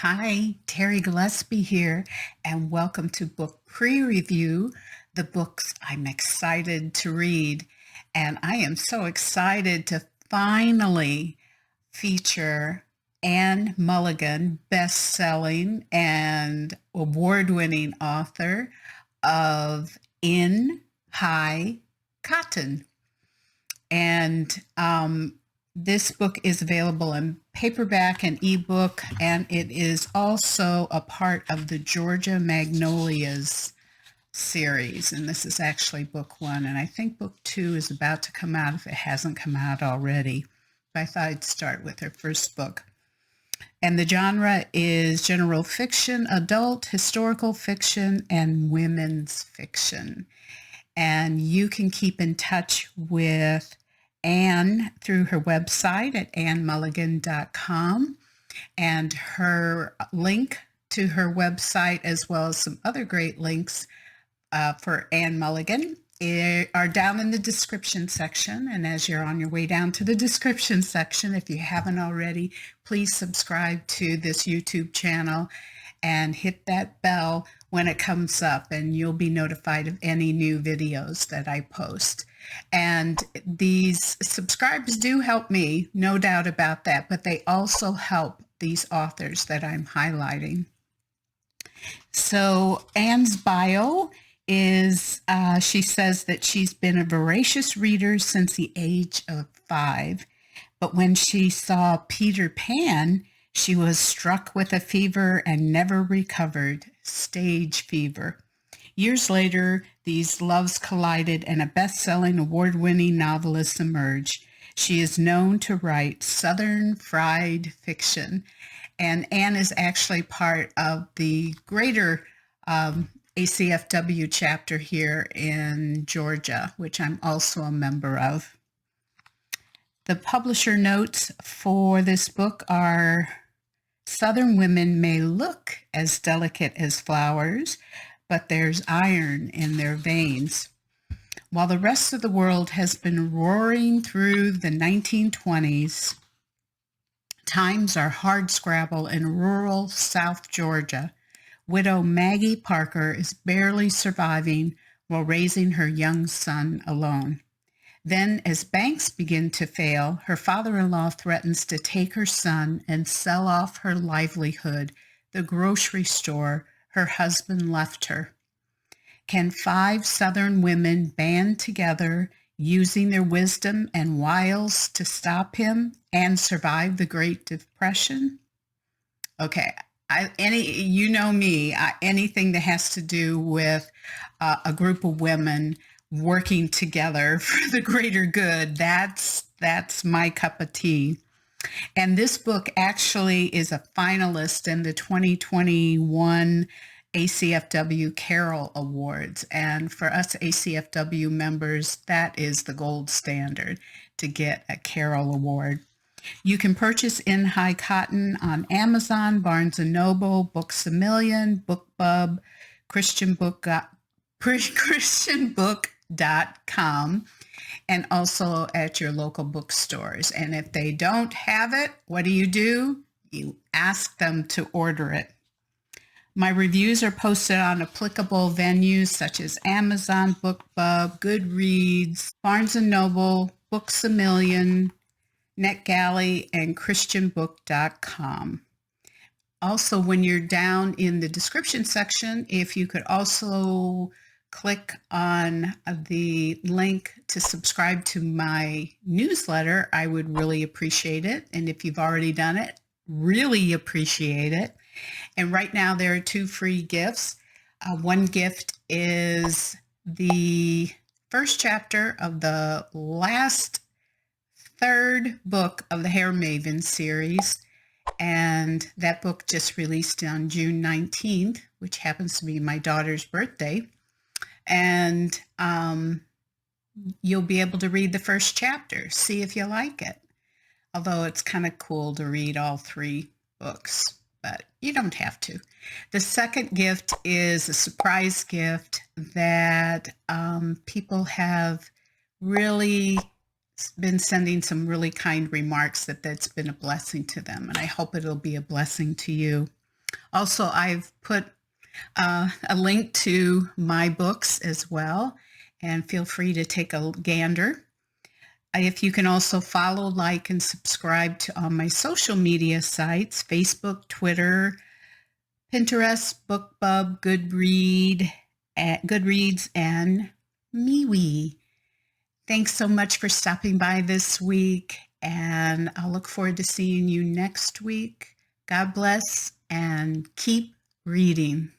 Hi, Terry Gillespie here, and welcome to Book Pre-Review, the books I'm excited to read. And I am so excited to finally feature Anne Mulligan, best-selling and award-winning author of In High Cotton. And this book is available in paperback and ebook, and it is also a part of the Georgia Magnolias series. And this is actually book one, and I think book two is about to come out if it hasn't come out already. But I thought I'd start with her first book. And the genre is general fiction, adult, historical fiction, and women's fiction. And you can keep in touch with Anne through her website at annemulligan.com, and her link to her website, as well as some other great links for Anne Mulligan, are down in the description section. And as you're on your way down to the description section, if you haven't already, please subscribe to this YouTube channel and hit that bell when it comes up, and you'll be notified of any new videos that I post. And these subscribers do help me, no doubt about that, but they also help these authors that I'm highlighting. So Anne's bio is, she says that she's been a voracious reader since the age of 5, but when she saw Peter Pan, she was struck with a fever and never recovered, stage fever. Years later, these loves collided and a best-selling, award-winning novelist emerged. She is known to write Southern fried fiction, and Anne is actually part of the greater ACFW chapter here in Georgia, which I'm also a member of. The publisher notes for this book are: Southern women may look as delicate as flowers, but there's iron in their veins. While the rest of the world has been roaring through the 1920s, times are hardscrabble in rural South Georgia. Widow Maggie Parker is barely surviving while raising her young son alone. Then, as banks begin to fail, her father-in-law threatens to take her son and sell off her livelihood, the grocery store her husband left her. Can 5 Southern women band together, using their wisdom and wiles to stop him and survive the Great Depression? Okay, you know me, anything that has to do with a group of women working together for the greater good, that's my cup of tea. And this book actually is a finalist in the 2021 ACFW Carol Awards. And for us ACFW members, that is the gold standard to get a Carol Award. You can purchase In High Cotton on Amazon, Barnes & Noble, Books A Million, BookBub, christianbook.com, and also at your local bookstores. And if they don't have it, what do? You ask them to order it. My reviews are posted on applicable venues such as Amazon, BookBub, Goodreads, Barnes & Noble, Books A Million, NetGalley, and christianbook.com. Also, when you're down in the description section, if you could also click on the link to subscribe to my newsletter, I would really appreciate it. And if you've already done it, really appreciate it. And right now there are 2 free gifts. One gift is the first chapter of the last 3rd book of the Hair Maven series. And that book just released on June 19th, which happens to be my daughter's birthday. And you'll be able to read the first chapter, see if you like it. Although it's kind of cool to read all 3 books, but you don't have to. The second gift is a surprise gift that people have really been sending some really kind remarks that's been a blessing to them, and I hope it'll be a blessing to you. Also, I've put a link to my books as well, and feel free to take a gander. If you can also follow, like, and subscribe to all my social media sites, Facebook, Twitter, Pinterest, BookBub, Goodreads, and MeWe. Thanks so much for stopping by this week, and I'll look forward to seeing you next week. God bless, and keep reading.